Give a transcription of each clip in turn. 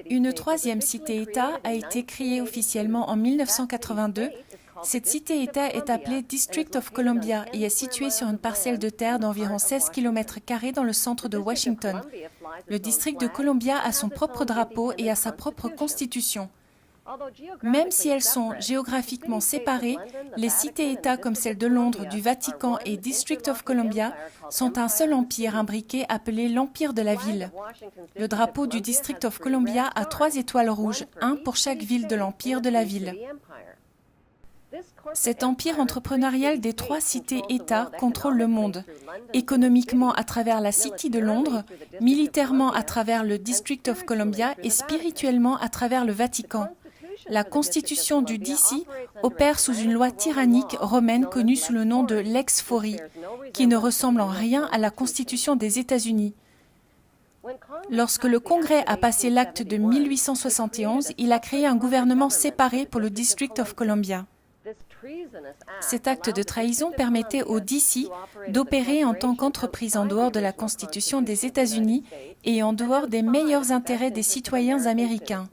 Une troisième cité-État a été créée officiellement en 1982. Cette cité-État est appelée District of Columbia et est située sur une parcelle de terre d'environ 16 km² dans le centre de Washington. Le district de Columbia a son propre drapeau et a sa propre constitution. Même si elles sont géographiquement séparées, les cités-États comme celle de Londres, du Vatican et District of Columbia sont un seul empire imbriqué appelé l'Empire de la Ville. Le drapeau du District of Columbia a 3 étoiles rouges, un pour chaque ville de l'Empire de la Ville. Cet empire entrepreneurial des 3 cités-États contrôle le monde, économiquement à travers la City de Londres, militairement à travers le District of Columbia et spirituellement à travers le Vatican. La constitution du DC opère sous une loi tyrannique romaine connue sous le nom de Lex Fori, qui ne ressemble en rien à la constitution des États-Unis. Lorsque le Congrès a passé l'acte de 1871, il a créé un gouvernement séparé pour le District of Columbia. Cet acte de trahison permettait au DC d'opérer en tant qu'entreprise en dehors de la Constitution des États-Unis et en dehors des meilleurs intérêts des citoyens américains.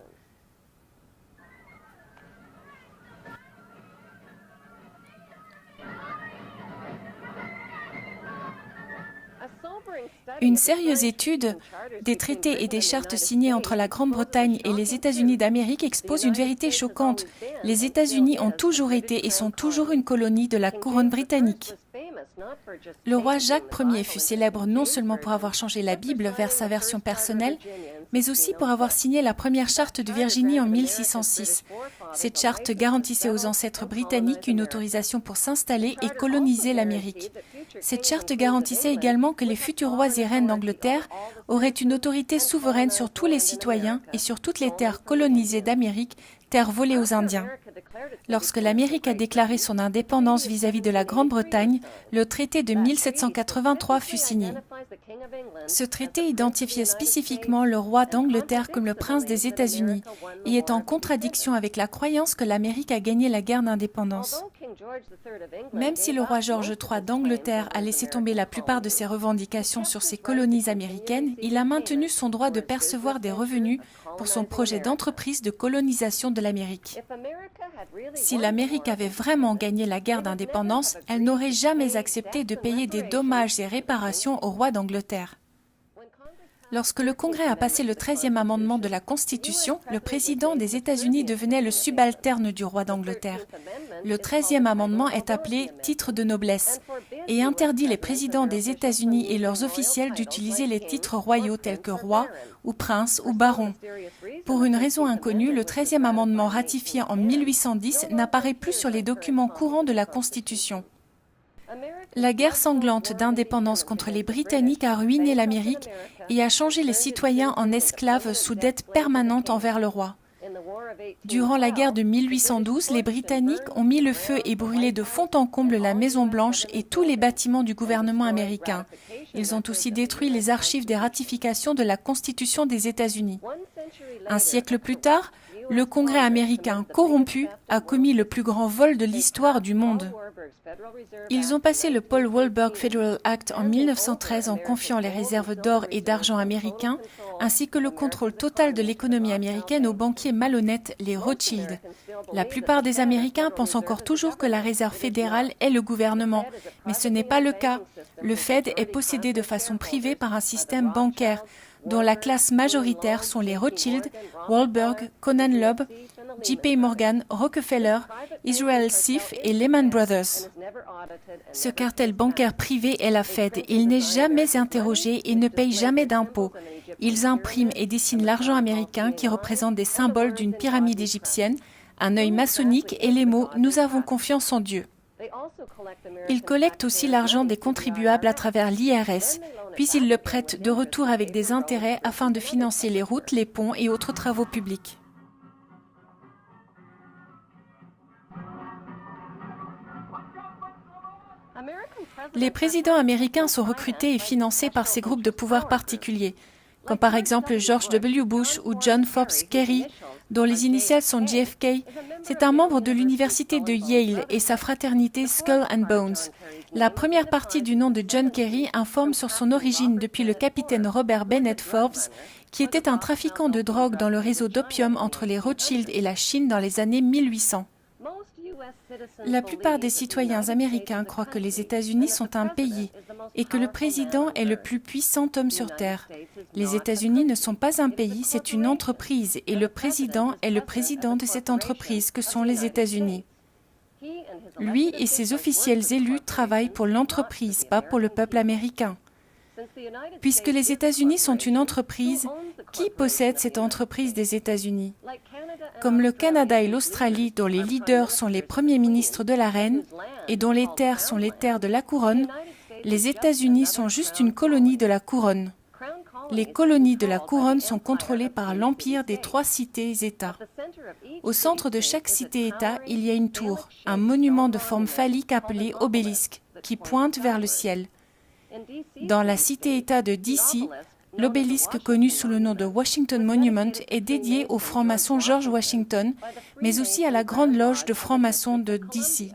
Une sérieuse étude des traités et des chartes signés entre la Grande-Bretagne et les États-Unis d'Amérique expose une vérité choquante. Les États-Unis ont toujours été et sont toujours une colonie de la couronne britannique. Le roi Jacques Ier fut célèbre non seulement pour avoir changé la Bible vers sa version personnelle, mais aussi pour avoir signé la première charte de Virginie en 1606. Cette charte garantissait aux ancêtres britanniques une autorisation pour s'installer et coloniser l'Amérique. Cette charte garantissait également que les futurs rois et reines d'Angleterre auraient une autorité souveraine sur tous les citoyens et sur toutes les terres colonisées d'Amérique, terres volées aux Indiens. Lorsque l'Amérique a déclaré son indépendance vis-à-vis de la Grande-Bretagne, le traité de 1783 fut signé. Ce traité identifiait spécifiquement le roi d'Angleterre comme le prince des États-Unis et est en contradiction avec la croyance que l'Amérique a gagné la guerre d'indépendance. Même si le roi George III d'Angleterre a laissé tomber la plupart de ses revendications sur ses colonies américaines, il a maintenu son droit de percevoir des revenus pour son projet d'entreprise de colonisation de l'Amérique. Si l'Amérique avait vraiment gagné la guerre d'indépendance, elle n'aurait jamais accepté de payer des dommages et réparations au roi d'Angleterre. Lorsque le Congrès a passé le 13e amendement de la Constitution, le président des États-Unis devenait le subalterne du roi d'Angleterre. Le 13e amendement est appelé « titre de noblesse » et interdit les présidents des États-Unis et leurs officiels d'utiliser les titres royaux tels que roi ou prince ou baron. Pour une raison inconnue, le 13e amendement ratifié en 1810 n'apparaît plus sur les documents courants de la Constitution. La guerre sanglante d'indépendance contre les Britanniques a ruiné l'Amérique et a changé les citoyens en esclaves sous dette permanente envers le roi. Durant la guerre de 1812, les Britanniques ont mis le feu et brûlé de fond en comble la Maison-Blanche et tous les bâtiments du gouvernement américain. Ils ont aussi détruit les archives des ratifications de la Constitution des États-Unis. Un siècle plus tard, le Congrès américain corrompu a commis le plus grand vol de l'histoire du monde. Ils ont passé le Paul Walberg Federal Act en 1913 en confiant les réserves d'or et d'argent américains, ainsi que le contrôle total de l'économie américaine aux banquiers malhonnêtes, les Rothschild. La plupart des Américains pensent encore toujours que la réserve fédérale est le gouvernement, mais ce n'est pas le cas. Le Fed est possédé de façon privée par un système bancaire, dont la classe majoritaire sont les Rothschild, Walberg, Conan Loeb, J.P. Morgan, Rockefeller, Israel Sif et Lehman Brothers. Ce cartel bancaire privé est la Fed. Il n'est jamais interrogé et ne paye jamais d'impôts. Ils impriment et dessinent l'argent américain qui représente des symboles d'une pyramide égyptienne, un œil maçonnique et les mots « Nous avons confiance en Dieu ». Ils collectent aussi l'argent des contribuables à travers l'IRS, puis ils le prêtent de retour avec des intérêts afin de financer les routes, les ponts et autres travaux publics. Les présidents américains sont recrutés et financés par ces groupes de pouvoir particuliers, comme par exemple George W. Bush ou John Forbes Kerry, dont les initiales sont JFK, c'est un membre de l'université de Yale et sa fraternité Skull and Bones. La première partie du nom de John Kerry informe sur son origine depuis le capitaine Robert Bennett Forbes, qui était un trafiquant de drogue dans le réseau d'opium entre les Rothschild et la Chine dans les années 1800. La plupart des citoyens américains croient que les États-Unis sont un pays et que le président est le plus puissant homme sur Terre. Les États-Unis ne sont pas un pays, c'est une entreprise et le président est le président de cette entreprise que sont les États-Unis. Lui et ses officiels élus travaillent pour l'entreprise, pas pour le peuple américain. Puisque les États-Unis sont une entreprise, qui possède cette entreprise des États-Unis? Comme le Canada et l'Australie, dont les leaders sont les premiers ministres de la reine et dont les terres sont les terres de la couronne, les États-Unis sont juste une colonie de la couronne. Les colonies de la couronne sont contrôlées par l'empire des 3 cités-États. Au centre de chaque cité-État, il y a une tour, un monument de forme phallique appelé obélisque, qui pointe vers le ciel. Dans la cité-État de DC, l'obélisque connu sous le nom de Washington Monument est dédié au franc-maçon George Washington, mais aussi à la Grande Loge de francs-maçons de DC.